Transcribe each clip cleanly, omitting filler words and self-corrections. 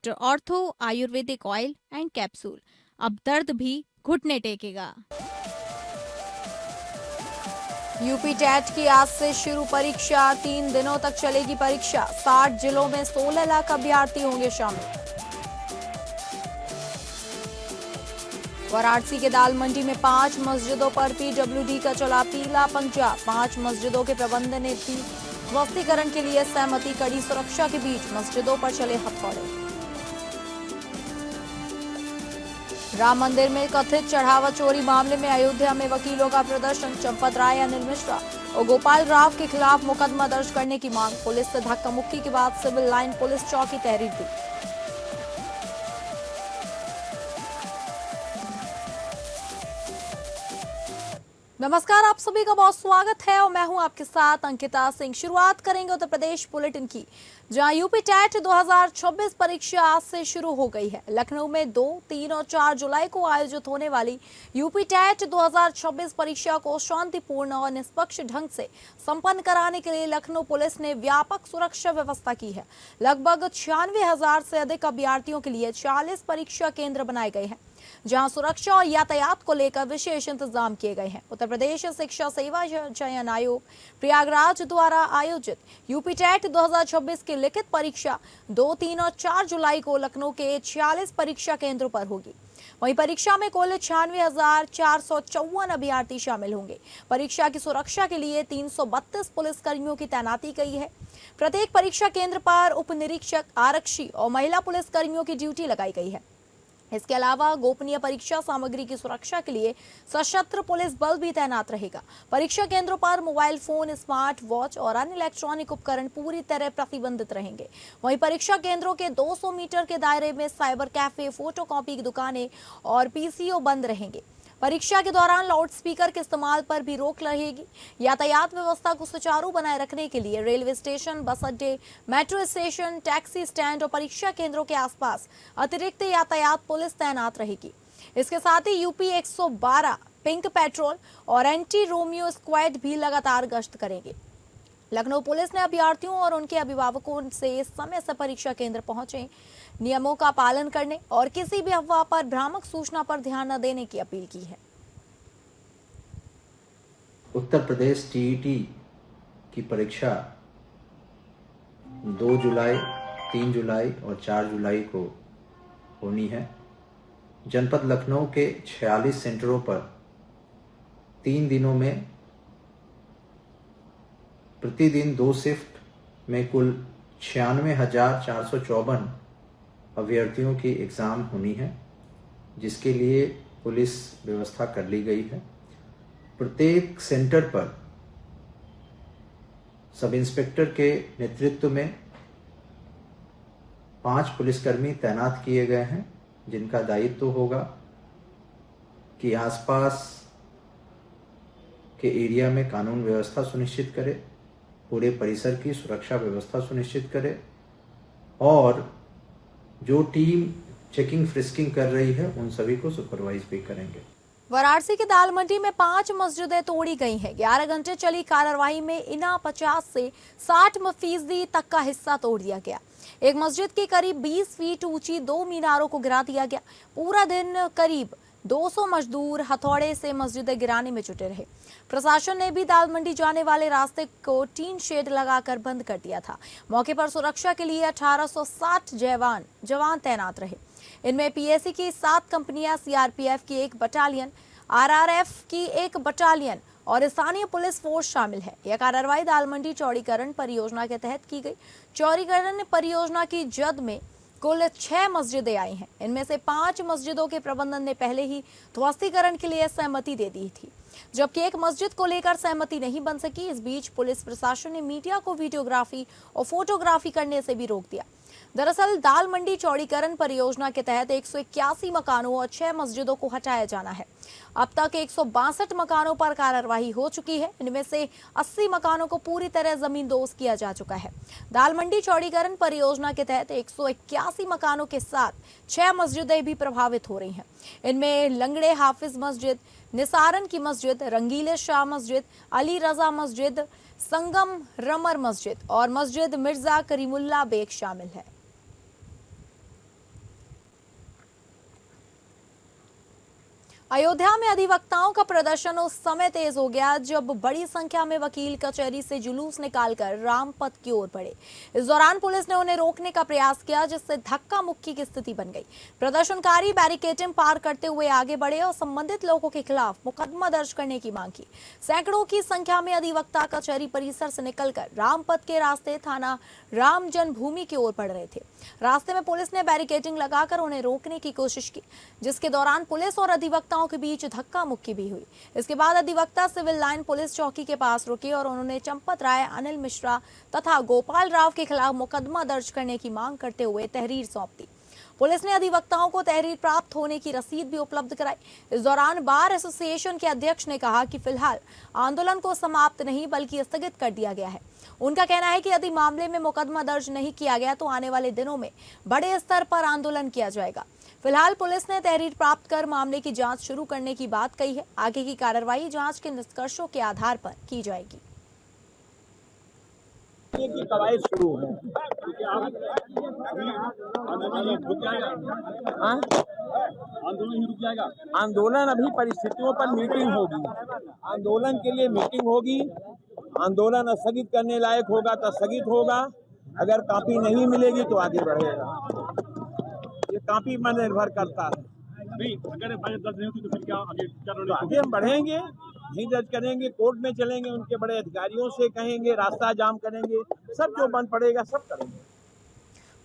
Doctor ortho Ayurvedic oil and capsule. अब दर्द भी घुटने टेकेगा। यूपी टेट की आज से शुरू परीक्षा, 3 दिनों तक चलेगी परीक्षा। 60 जिलों में 16 लाख अभ्यर्थी होंगे शामिल। वाराणसी के दाल मंडी में 5 मस्जिदों पर पीडब्ल्यूडी का चला पीला पंजा। 5 मस्जिदों के प्रबंधन ने दी ध्वस्तीकरण के लिए सहमति। कड़ी सुरक्षा के बीच मस्जिदों पर चले हथौड़े। राम मंदिर में कथित चढ़ावा चोरी मामले में अयोध्या में वकीलों का प्रदर्शन। चंपत राय, अनिल मिश्रा और गोपाल राव के खिलाफ मुकदमा दर्ज करने की मांग। पुलिस से धक्का मुक्की के बाद सिविल लाइन पुलिस चौकी तहरीर दी। नमस्कार, आप सभी का बहुत स्वागत है और मैं हूं आपके साथ अंकिता सिंह। शुरुआत करेंगे उत्तर प्रदेश बुलेटिन की, जहां यूपी टेट 2026 परीक्षा आज से शुरू हो गई है। लखनऊ में 2, 3 और 4 जुलाई को आयोजित होने वाली यूपी टेट 2026 परीक्षा को शांतिपूर्ण और निष्पक्ष ढंग से संपन्न कराने के लिए लखनऊ पुलिस ने व्यापक सुरक्षा व्यवस्था की है। लगभग 96,000 से अधिक अभ्यर्थियों के लिए 40 परीक्षा केंद्र बनाए गए हैं, जहां सुरक्षा और यातायात को लेकर विशेष इंतजाम किए गए हैं। उत्तर प्रदेश शिक्षा सेवा चयन आयोग प्रयागराज द्वारा आयोजित यूपी टेट 2026 की लिखित परीक्षा 2, 3 और 4 जुलाई को लखनऊ के 46 परीक्षा केंद्रों पर होगी। वहीं परीक्षा में कुल 96,454 अभ्यर्थी शामिल होंगे। परीक्षा की सुरक्षा के लिए 332 पुलिस कर्मियों की तैनाती की है। प्रत्येक परीक्षा केंद्र पर उप निरीक्षक, आरक्षी और महिला पुलिस कर्मियों की ड्यूटी लगाई गई है। इसके अलावा गोपनीय परीक्षा सामग्री की सुरक्षा के लिए सशस्त्र पुलिस बल भी तैनात रहेगा। परीक्षा केंद्रों पर मोबाइल फोन, स्मार्ट वॉच और अन्य इलेक्ट्रॉनिक उपकरण पूरी तरह प्रतिबंधित रहेंगे। वहीं परीक्षा केंद्रों के 200 मीटर के दायरे में साइबर कैफे, फोटोकॉपी की दुकानें और पीसीओ बंद रहेंगे। परीक्षा के दौरान लाउडस्पीकर के इस्तेमाल पर भी रोक रहेगी। यातायात व्यवस्था को सुचारू बनाए रखने के लिए रेलवे स्टेशन, बस अड्डे, मेट्रो स्टेशन, टैक्सी स्टैंड और परीक्षा केंद्रों के आसपास अतिरिक्त यातायात पुलिस तैनात रहेगी। इसके साथ ही यूपी 112 पिंक पेट्रोल और एंटी रोमियो स्क्वाड भी लगातार गश्त करेंगे। लखनऊ पुलिस ने अभ्यर्थियों और उनके अभिभावकों से समय से परीक्षा केंद्र पहुंचे, नियमों का पालन करने और किसी भी अफवाह पर, भ्रामक सूचना पर ध्यान न देने की अपील की है। उत्तर प्रदेश टीईटी की परीक्षा 2 जुलाई, 3 जुलाई और 4 जुलाई को होनी है। जनपद लखनऊ के 46 सेंटरों पर 3 दिनों में प्रतिदिन 2 शिफ्ट में कुल 96,454 अभ्यर्थियों की एग्ज़ाम होनी है, जिसके लिए पुलिस व्यवस्था कर ली गई है। प्रत्येक सेंटर पर सब इंस्पेक्टर के नेतृत्व में 5 पुलिसकर्मी तैनात किए गए हैं, जिनका दायित्व होगा कि आसपास के एरिया में कानून व्यवस्था सुनिश्चित करे, पूरे परिसर की सुरक्षा व्यवस्था सुनिश्चित करे और जो टीम चेकिंग फ्रिस्किंग कर रही है उन सभी को सुपरवाइज भी करेंगे। वाराणसी के दाल मंडी में 5 मस्जिदें तोड़ी गई हैं। 11 घंटे चली कार्रवाई में इना 50 से 60% तक का हिस्सा तोड़ दिया गया। एक मस्जिद की करीब 20 फीट ऊंची 2 मीनारों को गिरा दिया गया। पूरा दिन करीब 200 मजदूर हथौड़े से मस्जिदें गिराने में जुटे रहे। प्रशासन ने भी दाल मंडी जाने वाले रास्ते को टीन शेड लगाकर बंद कर दिया था। मौके पर सुरक्षा के लिए 1860 जवान तैनात रहे। इनमें पीएसी की 7 कंपनियां, सीआरपीएफ की 1 बटालियन, आरआरएफ की 1 बटालियन और स्थानीय पुलिस फोर्स शामिल है। यह कार्रवाई दाल मंडी चौड़ीकरण परियोजना के तहत की गई। चौड़ीकरण परियोजना की जद में कुल 6 मस्जिदें आई हैं। इनमें से 5 मस्जिदों के प्रबंधन ने पहले ही ध्वस्तीकरण के लिए सहमति दे दी थी, जबकि एक मस्जिद को लेकर सहमति नहीं बन सकी। इस बीच पुलिस प्रशासन ने मीडिया को वीडियोग्राफी और फोटोग्राफी करने से भी रोक दिया। दरअसल दाल मंडी चौड़ीकरण परियोजना के तहत 181 मकानों और 6 मस्जिदों को हटाया जाना है। अब तक 162 मकानों पर कार्रवाई हो चुकी है। इनमें से 80 मकानों को पूरी तरह जमींदोज किया जा चुका है। दाल मंडी चौड़ीकरण परियोजना के तहत 181 मकानों के साथ 6 मस्जिदें भी प्रभावित हो रही हैं। इनमें लंगड़े हाफिज मस्जिद, निसारन की मस्जिद, रंगीले शाह मस्जिद, अली रजा मस्जिद, संगम रमर मस्जिद और मस्जिद मिर्जा करीमुल्ला बेग शामिल है। अयोध्या में अधिवक्ताओं का प्रदर्शन उस समय तेज हो गया जब बड़ी संख्या में वकील कचहरी से जुलूस निकालकर रामपथ की ओर बढ़े। इस दौरान पुलिस ने उन्हें रोकने का प्रयास किया, जिससे धक्का मुक्की की स्थिति बन गई। प्रदर्शनकारी बैरिकेडिंग पार करते हुए आगे बढ़े और संबंधित लोगों के खिलाफ मुकदमा दर्ज करने की मांग की। सैकड़ों की संख्या में अधिवक्ता कचहरी परिसर से निकलकर रामपथ के रास्ते थाना राम जन्मभूमि की ओर बढ़ रहे थे। रास्ते में पुलिस ने बैरिकेडिंग लगाकर उन्हें रोकने की कोशिश की, जिसके दौरान पुलिस और अधिवक्ताओं के बीच धक्का मुक्की भी हुई। इसके बाद अधिवक्ता सिविल लाइन पुलिस चौकी के पास रुके और उन्होंने चंपत राय, अनिल मिश्रा तथा गोपाल राव के खिलाफ मुकदमा दर्ज करने की मांग करते हुए तहरीर सौंप दी। पुलिस ने अधिवक्ताओं को तहरीर प्राप्त होने की रसीद भी उपलब्ध कराई। इस दौरान बार एसोसिएशन के अध्यक्ष ने कहा कि फिलहाल आंदोलन को समाप्त नहीं बल्कि स्थगित कर दिया गया है। उनका कहना है कि यदि मामले में मुकदमा दर्ज नहीं किया गया तो आने वाले दिनों में बड़े स्तर पर आंदोलन किया जाएगा। फिलहाल पुलिस ने तहरीर प्राप्त कर मामले की जांच शुरू करने की बात कही है। आगे की कार्रवाई जांच के निष्कर्षों के आधार पर की जाएगी। की कवायद शुरू है। आंदोलन रुक जाएगा। आंदोलन अभी परिस्थितियों पर मीटिंग होगी। आंदोलन के लिए मीटिंग होगी। आंदोलन स्थगित करने लायक होगा तो स्थगित होगा। अगर कॉपी नहीं मिलेगी तो आगे बढ़ेगा। ये कॉपी पर निर्भर करता है। नहीं, अगर एफआईआर दर्ज नहीं होती तो फिर क्या आगे क्या तो आगे हम बढ़ेंगे, नहीं दर्ज करेंगे, कोर्ट में चलेंगे, उनके बड़े अधिकारियों से कहेंगे, रास्ता जाम करेंगे, सब जो बन पड़ेगा सब करेंगे।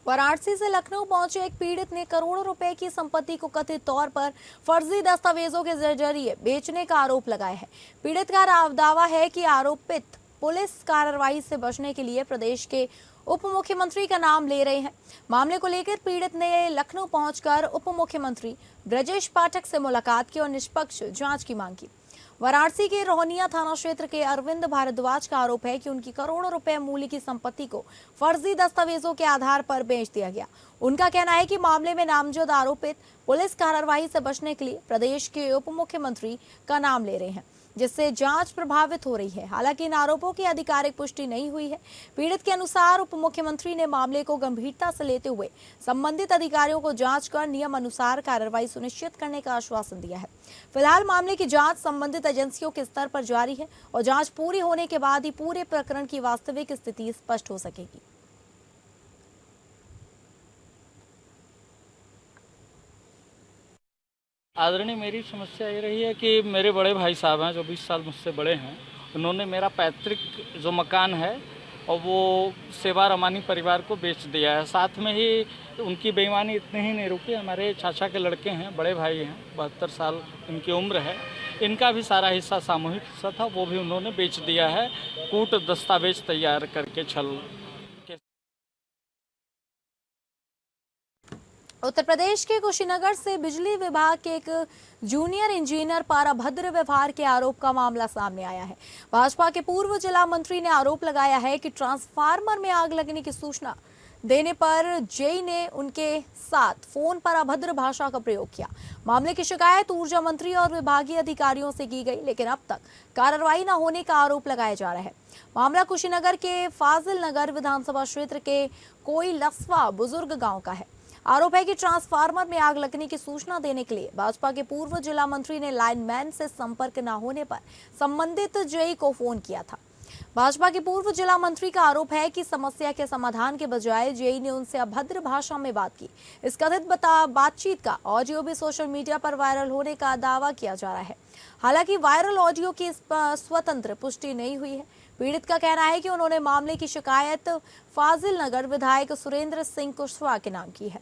वाराणसी से लखनऊ पहुंचे एक पीड़ित ने करोड़ों रुपए की संपत्ति को कथित तौर पर फर्जी दस्तावेजों के जरिए बेचने का आरोप लगाया है। पीड़ित का दावा है कि आरोपित पुलिस कार्रवाई से बचने के लिए प्रदेश के उप मुख्यमंत्री का नाम ले रहे हैं। मामले को लेकर पीड़ित ने लखनऊ पहुंचकर उप मुख्यमंत्री ब्रजेश पाठक से मुलाकात की और निष्पक्ष जांच की मांग की। वाराणसी के रोहनिया थाना क्षेत्र के अरविंद भारद्वाज का आरोप है कि उनकी करोड़ों रुपए मूल्य की संपत्ति को फर्जी दस्तावेजों के आधार पर बेच दिया गया। उनका कहना है कि मामले में नामजद आरोपित पुलिस कार्रवाई से बचने के लिए प्रदेश के उप मुख्यमंत्री का नाम ले रहे हैं, जिससे जांच प्रभावित हो रही है। हालांकि इन आरोपों की आधिकारिक पुष्टि नहीं हुई है। पीड़ित के अनुसार उप मुख्यमंत्री ने मामले को गंभीरता से लेते हुए संबंधित अधिकारियों को जांच कर नियम अनुसार कार्रवाई सुनिश्चित करने का आश्वासन दिया है। फिलहाल मामले की जांच संबंधित एजेंसियों के स्तर पर जारी है और जांच पूरी होने के बाद ही पूरे प्रकरण की वास्तविक स्थिति स्पष्ट हो सकेगी। आदरणीय, मेरी समस्या ये रही है कि मेरे बड़े भाई साहब हैं जो 20 साल मुझसे बड़े हैं। उन्होंने मेरा पैतृक जो मकान है और वो सेवा रमानी परिवार को बेच दिया है। साथ में ही उनकी बेईमानी इतने ही नहीं रुकी, हमारे चाचा के लड़के हैं, बड़े भाई हैं, 72 साल इनकी उम्र है। इनका भी सारा हिस्सा सामूहिक हिस्सा था, वो भी उन्होंने बेच दिया है कूट दस्तावेज तैयार करके छल। उत्तर प्रदेश के कुशीनगर से बिजली विभाग के एक जूनियर इंजीनियर पर अभद्र व्यवहार के आरोप का मामला सामने आया है। भाजपा के पूर्व जिला मंत्री ने आरोप लगाया है कि ट्रांसफार्मर में आग लगने की सूचना देने पर जेई ने उनके साथ फोन पर अभद्र भाषा का प्रयोग किया। मामले की शिकायत ऊर्जा मंत्री और विभागीय अधिकारियों से की गई, लेकिन अब तक कार्रवाई न होने का आरोप लगाया जा रहा है। मामला कुशीनगर के फाजिल नगर विधानसभा क्षेत्र के कोई लसवा बुजुर्ग गांव का है। आरोप है कि ट्रांसफार्मर में आग लगने की सूचना देने के लिए भाजपा के पूर्व जिला मंत्री ने लाइनमैन से संपर्क न होने पर संबंधित जेई को फोन किया था। भाजपा के पूर्व जिला मंत्री का आरोप है कि समस्या के समाधान के बजाय जेई ने उनसे अभद्र भाषा में बात की। इस कथित बातचीत का ऑडियो भी सोशल मीडिया पर वायरल होने का दावा किया जा रहा है। हालांकि वायरल ऑडियो की स्वतंत्र पुष्टि नहीं हुई है। पीड़ित का कहना है कि उन्होंने मामले की शिकायत फाजिल नगर विधायक सुरेंद्र सिंह कुशवाहा के नाम की है।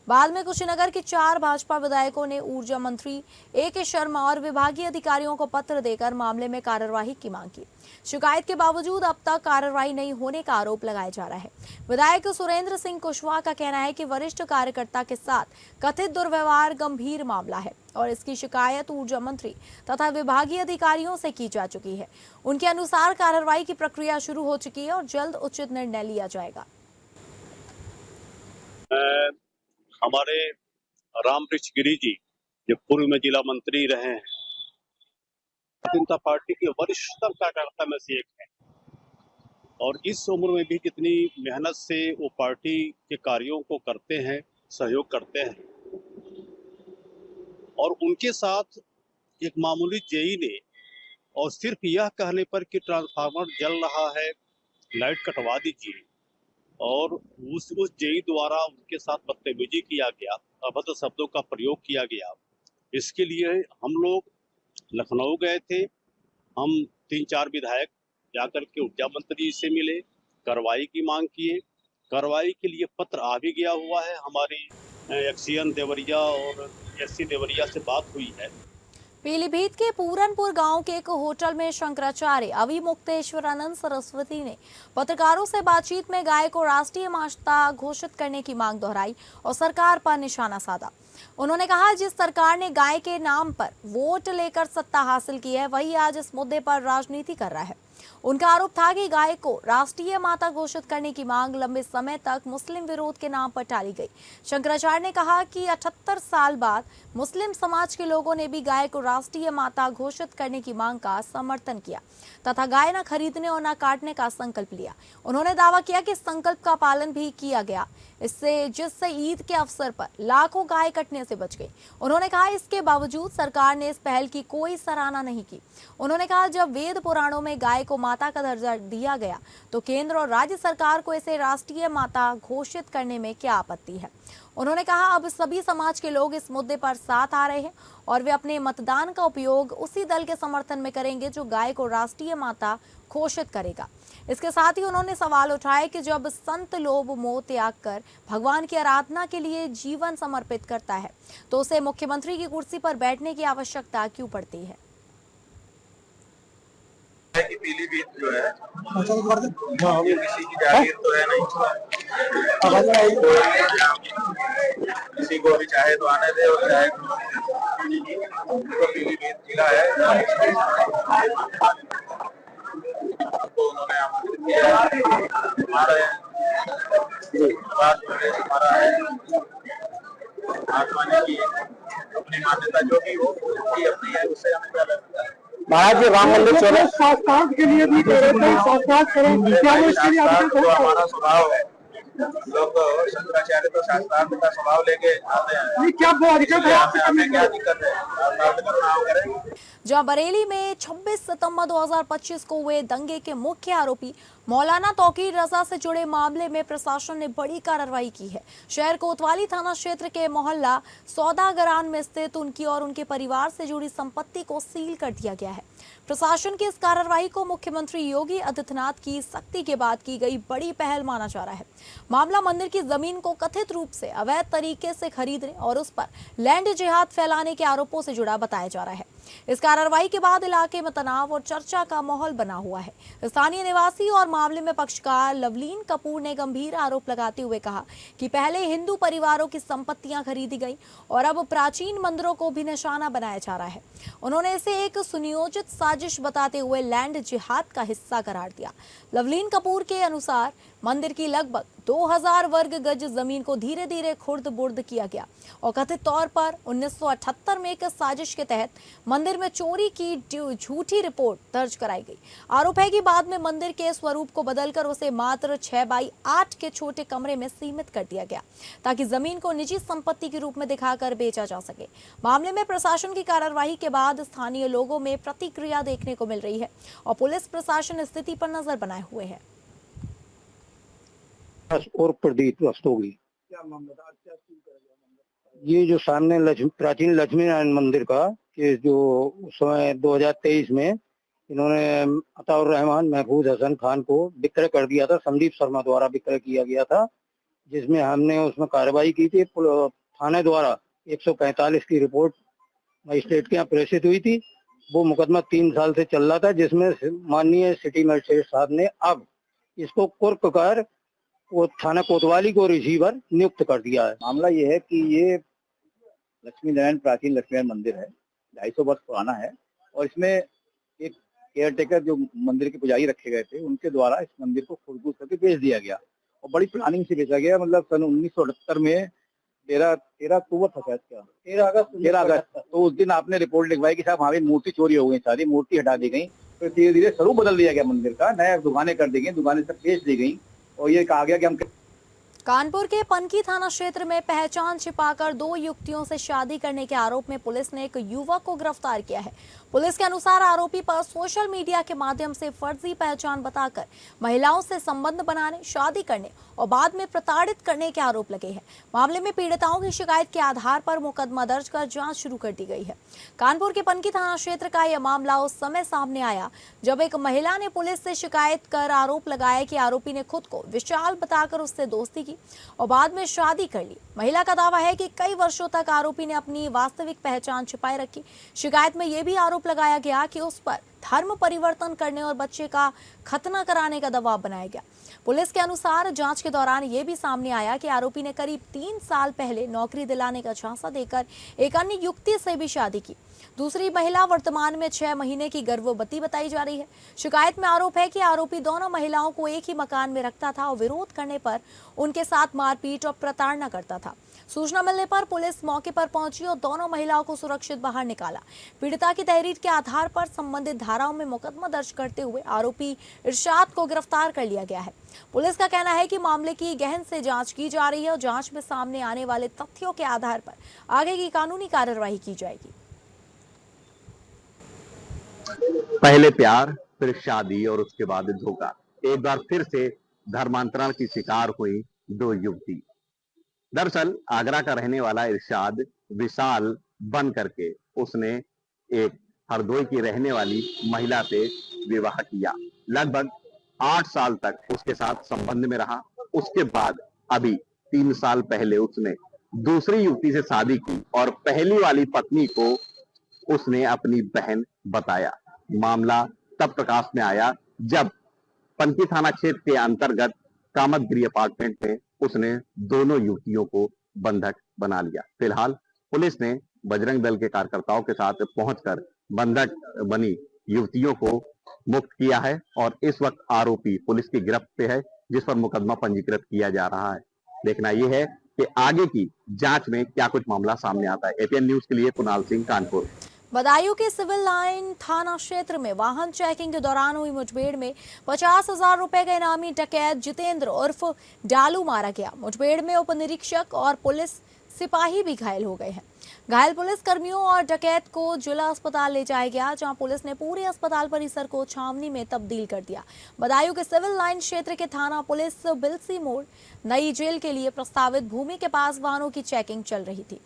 बाद में कुशीनगर के 4 भाजपा विधायकों ने ऊर्जा मंत्री ए.के. शर्मा और विभागीय अधिकारियों को पत्र देकर मामले में कार्यवाही की मांग की। शिकायत के बावजूद अब तक कार्रवाई नहीं होने का आरोप लगाया जा रहा है। विधायक सुरेंद्र सिंह कुशवाहा का कहना है कि वरिष्ठ कार्यकर्ता के साथ कथित दुर्व्यवहार गंभीर मामला है और इसकी शिकायत ऊर्जा मंत्री तथा विभागीय अधिकारियों से की जा चुकी है। उनके अनुसार कार्रवाई की प्रक्रिया शुरू हो चुकी है और जल्द उचित निर्णय लिया जाएगा। हमारे रामवृक्ष गिरी जी जो पूर्व में जिला मंत्री रहे हैं, जनता पार्टी के वरिष्ठतम कार्यकर्ता में से एक है और इस उम्र में भी कितनी मेहनत से वो पार्टी के कार्यों को करते हैं, सहयोग करते हैं और उनके साथ एक मामूली जेई ने और सिर्फ यह कहने पर कि ट्रांसफार्मर जल रहा है, लाइट कटवा दीजिए, और उस जेई द्वारा उनके साथ बदतमीजी किया गया, अभद्र शब्दों का प्रयोग किया गया। इसके लिए हम लोग लखनऊ गए थे। हम 3-4 विधायक जाकर के ऊर्जा मंत्री से मिले, कार्रवाई की मांग किए। कार्रवाई के लिए पत्र आ भी गया हुआ है। हमारी एक्सीएन देवरिया और एससी देवरिया से बात हुई है। पीलीभीत के पूरनपुर गांव के एक होटल में शंकराचार्य अविमुक्तेश्वरानंद सरस्वती ने पत्रकारों से बातचीत में गाय को राष्ट्रीय माता घोषित करने की मांग दोहराई और सरकार पर निशाना साधा। उन्होंने कहा, जिस सरकार ने गाय के नाम पर वोट लेकर सत्ता हासिल की है, वही आज इस मुद्दे पर राजनीति कर रहा है। उनका आरोप था कि गाय को राष्ट्रीय माता घोषित करने की मांग लंबे समय तक मुस्लिम विरोध के नाम पर टाली गई। शंकराचार्य ने कहा कि 78 साल बाद मुस्लिम समाज के लोगों ने भी गाय को राष्ट्रीय माता घोषित करने की मांग का समर्थन किया तथा गाय न खरीदने और न काटने का संकल्प लिया। उन्होंने दावा किया कि संकल्प का पालन भी किया गया, जिससे ईद के अवसर पर लाखों गाय कटने से बच गई। उन्होंने कहा, इसके बावजूद सरकार ने इस पहल की कोई सराहना नहीं की। उन्होंने कहा, जब वेद पुराणों में गाय को माता का दर्जा दिया गया तो केंद्र और राज्य सरकार को इसे राष्ट्रीय माता घोषित करने में क्या आपत्ति है। उन्होंने कहा, अब सभी समाज के लोग इस मुद्दे पर साथ आ रहे हैं और वे अपने मतदान का उपयोग उसी दल के समर्थन में करेंगे जो गाय को राष्ट्रीय माता घोषित करेगा। इसके साथ ही उन्होंने सवाल उठाया कि जब संत लोभ मोह त्याग कर भगवान की आराधना के लिए जीवन समर्पित करता है तो उसे मुख्यमंत्री की कुर्सी पर बैठने की आवश्यकता क्यों पड़ती है। कि पीलीभीत जो है ये किसी की जागीर तो है नहीं, किसी को भी चाहे तो आने दे और चाहे तो पीलीभीत जिला है तो उन्होंने आमंत्रित किया है। हमारे हमारा है आत्मा की अपनी मान्यता जो भी हो उसकी अपनी है, उससे हमें क्या लगता है। महाराज जी राम मंदिर चले शास्त्रार्थ के लिए भी शास्त्रार्थ करें, हमारा स्वभाव है। लोग शंकराचार्य तो शास्त्रार्थ का स्वभाव लेके आते हैं। क्या दिक्कत है? हमें क्या दिक्कत है? शास्त्रार्थ करना हो करें। जहां बरेली में 26 सितंबर 2025 को हुए दंगे के मुख्य आरोपी मौलाना तौकीर रजा से जुड़े मामले में प्रशासन ने बड़ी कार्रवाई की है। शहर कोतवाली थाना क्षेत्र के मोहल्ला सौदागरान में स्थित उनकी और उनके परिवार से जुड़ी संपत्ति को सील कर दिया गया है। प्रशासन की इस कार्रवाई को मुख्यमंत्री योगी आदित्यनाथ की सख्ती के बाद की गई बड़ी पहल माना जा रहा है। मामला मंदिर की जमीन को कथित रूप से अवैध तरीके से खरीदने और उस पर लैंड जिहाद फैलाने के आरोपों से जुड़ा बताया जा रहा है। इस कार्रवाई के बाद इलाके में तनाव और चर्चा का माहौल बना हुआ है। स्थानीय निवासी और मामले में पक्षकार लवलीन कपूर ने गंभीर आरोप लगाते हुए कहा कि पहले हिंदू परिवारों की संपत्तियां खरीदी गई और अब प्राचीन मंदिरों को भी निशाना बनाया जा रहा है। उन्होंने इसे एक सुनियोजित साजिश बताते हुए लैंड जिहाद का हिस्सा करार दिया। लवलीन कपूर के अनुसार मंदिर की लगभग 2000 वर्ग गज जमीन को धीरे धीरे खुर्द बुर्द किया गया और कथित तौर पर 1978 में एक साजिश के तहत मंदिर में चोरी की झूठी रिपोर्ट दर्ज कराई गई। आरोप है कि बाद में मंदिर के स्वरूप को बदलकर उसे मात्र 6x8 के छोटे कमरे में सीमित कर दिया गया ताकि जमीन को निजी संपत्ति के रूप में दिखाकर बेचा जा सके। मामले में प्रशासन की कार्रवाई के बाद स्थानीय लोगों में प्रतिक्रिया देखने को मिल रही है और पुलिस प्रशासन स्थिति पर नजर बनाए हुए है। और प्रदीप रस्तोगी, ये जो सामने प्राचीन लक्ष्मी नारायण मंदिर का कि जो उस समय 2023 में इन्होंने अताउर रहमान महफूज हसन खान को विक्रय कर दिया था, संदीप शर्मा द्वारा विक्रय किया गया था, जिसमें हमने उसमें कार्रवाई की थी। थाने द्वारा 145 की रिपोर्ट मजिस्ट्रेट के यहाँ प्रेषित हुई थी। वो मुकदमा 3 साल से चल रहा था, जिसमें माननीय सिटी मजिस्ट्रेट साहब ने अब इसको कुर्क कर वो थाना कोतवाली को रिसीवर नियुक्त कर दिया है। मामला ये है कि ये लक्ष्मी नारायण प्राचीन लक्ष्मी नारायण मंदिर है, 250 वर्ष पुराना है और इसमें एक केयरटेकर जो मंदिर के पुजारी रखे गए थे उनके द्वारा इस मंदिर को खुरदबुद करके बेच दिया गया और बड़ी प्लानिंग से बेचा गया। मतलब सन 1978 में 13 अक्टूबर था शायद, क्या 13 अगस्त तो उस दिन आपने रिपोर्ट लिखवाई कि साहब हमारी मूर्ति चोरी हो गई, सारी मूर्ति हटा दी गई। तो धीरे धीरे स्वरूप बदल दिया गया मंदिर का, नया दुकानें कर दी गई, दुकानें सब बेच दी गई और ये कहा गया कि हम कानपुर के पनकी थाना क्षेत्र में पहचान छिपाकर 2 युवतियों से शादी करने के आरोप में पुलिस ने एक युवक को गिरफ्तार किया है। पुलिस के अनुसार आरोपी पर सोशल मीडिया के माध्यम से फर्जी पहचान बताकर महिलाओं से संबंध बनाने, शादी करने और बाद में प्रताड़ित करने के आरोप लगे हैं। मामले में पीड़िताओं की शिकायत के आधार पर मुकदमा दर्ज कर जांच शुरू कर दी गई है। कानपुर के पनकी थाना क्षेत्र का यह मामला उस समय सामने आया जब एक महिला ने पुलिस से शिकायत कर आरोप लगाया कि आरोपी ने खुद को विशाल बताकर उससे दोस्ती की और बाद में शादी कर ली। महिला का दावा है कि कई वर्षों तक आरोपी ने अपनी वास्तविक पहचान छिपाए रखी। शिकायत में यह भी आरोप लगाया गया कि उस पर धर्म परिवर्तन करने और बच्चे का खतना कराने का दबाव बनाया गया। पुलिस के अनुसार जांच के दौरान यह भी सामने आया कि आरोपी ने करीब 3 साल पहले नौकरी दिलाने का झांसा देकर एक अन्य युवती से भी शादी की। दूसरी महिला वर्तमान में 6 महीने की गर्भवती बताई जा रही है। शिकायत में आरोप है कि आरोपी दोनों महिलाओं को एक ही मकान में रखता था और विरोध करने पर उनके साथ मारपीट और प्रताड़ना करता था। सूचना मिलने पर पुलिस मौके पर पहुंची और दोनों महिलाओं को सुरक्षित बाहर निकाला। पीड़िता की तहरीर के आधार पर संबंधित धाराओं में मुकदमा दर्ज करते हुए आरोपी इरशाद को गिरफ्तार कर लिया गया है। पुलिस का कहना है कि मामले की गहन से जांच की जा रही है और जांच में सामने आने वाले तथ्यों के आधार पर आगे की कानूनी कार्रवाई की जाएगी। पहले प्यार, फिर शादी और उसके बाद धोखा। एक बार फिर से धर्मांतरण की शिकार हुई 2 युवती। दरअसल आगरा का रहने वाला इरशाद विशाल बन करके उसने एक हरदोई की रहने वाली महिला से विवाह किया। लगभग 8 साल तक उसके साथ संबंध में रहा। उसके बाद अभी 3 साल पहले उसने दूसरी युवती से शादी की और पहली वाली पत्नी को उसने अपनी बहन बताया। मामला तब प्रकाश में आया जब पनकी थाना क्षेत्र के अंतर्गत कामतगिरी अपार्टमेंट में उसने दोनों युवतियों को बंधक बना लिया। फिलहाल पुलिस ने बजरंग दल के कार्यकर्ताओं के साथ पहुंचकर बंधक बनी युवतियों को मुक्त किया है और इस वक्त आरोपी पुलिस की गिरफ्त पे है, जिस पर मुकदमा पंजीकृत किया जा रहा है। देखना यह है कि आगे की जांच में क्या कुछ मामला सामने आता है। एपीएन न्यूज के लिए कुणाल सिंह, कानपुर। बदायूं के सिविल लाइन थाना क्षेत्र में वाहन चेकिंग के दौरान हुई मुठभेड़ में 50,000 रुपए का इनामी डकैत जितेंद्र उर्फ डालू मारा गया। मुठभेड़ में उप निरीक्षक और पुलिस सिपाही भी घायल हो गए हैं। घायल पुलिस कर्मियों और डकैत को जिला अस्पताल ले जाया गया, जहां पुलिस ने पूरे अस्पताल परिसर को छावनी में तब्दील कर दिया। बदायूं के सिविल लाइन क्षेत्र के थाना पुलिस बिलसी मोड़ नई जेल के लिए प्रस्तावित भूमि के पास वाहनों की चेकिंग चल रही थी।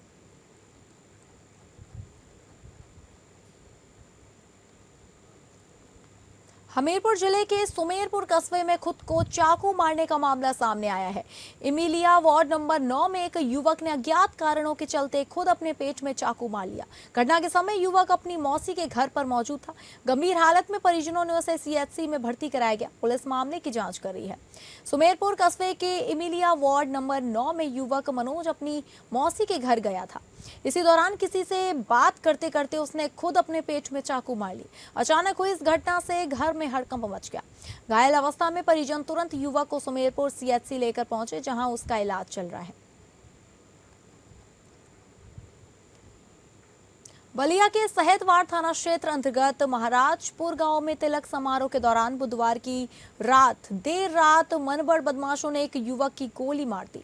हमीरपुर जिले के सुमेरपुर कस्बे में खुद को चाकू मारने का मामला सामने आया है। इमिलिया वार्ड नंबर 9 में एक युवक ने अज्ञात कारणों के चलते खुद अपने पेट में चाकू मार लिया। घटना के समय युवक अपनी मौसी के घर पर मौजूद था। गंभीर हालत में परिजनों ने उसे सीएचसी में भर्ती कराया गया। पुलिस मामले की जांच कर रही है। सुमेरपुर कस्बे के इमिलिया वार्ड नंबर 9 में युवक मनोज अपनी मौसी के घर गया था। इसी दौरान किसी से बात करते करते उसने खुद अपने पेट में चाकू मार ली। अचानक हुई इस घटना से घर में हड़कंप मच गया। घायल अवस्था में परिजन तुरंत युवक को सुमेरपुर सीएचसी लेकर पहुंचे, जहां उसका इलाज चल रहा है। बलिया के सहेतवाड़ थाना क्षेत्र अंतर्गत महाराजपुर गांव में तिलक समारोह के दौरान बुधवार की देर रात मनबड़ बदमाशों ने एक युवक की गोली मार दी।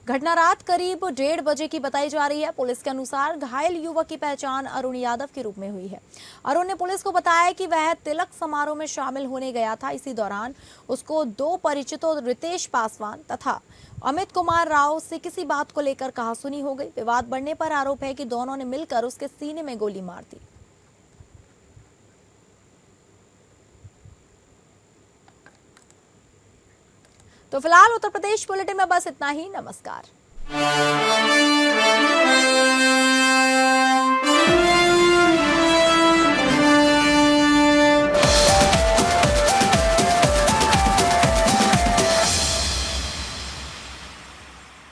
घटना रात करीब 1:30 बजे की बताई जा रही है। पुलिस के अनुसार घायल युवक की पहचान अरुण यादव के रूप में हुई है। अरुण ने पुलिस को बताया कि वह तिलक समारोह में शामिल होने गया था। इसी दौरान उसको 2 परिचितों रितेश पासवान तथा अमित कुमार राव से किसी बात को लेकर कहासुनी हो गई। विवाद बढ़ने पर आरोप है कि दोनों ने मिलकर उसके सीने में गोली मार दी। तो फिलहाल उत्तर प्रदेश बुलेटिन में बस इतना ही। नमस्कार।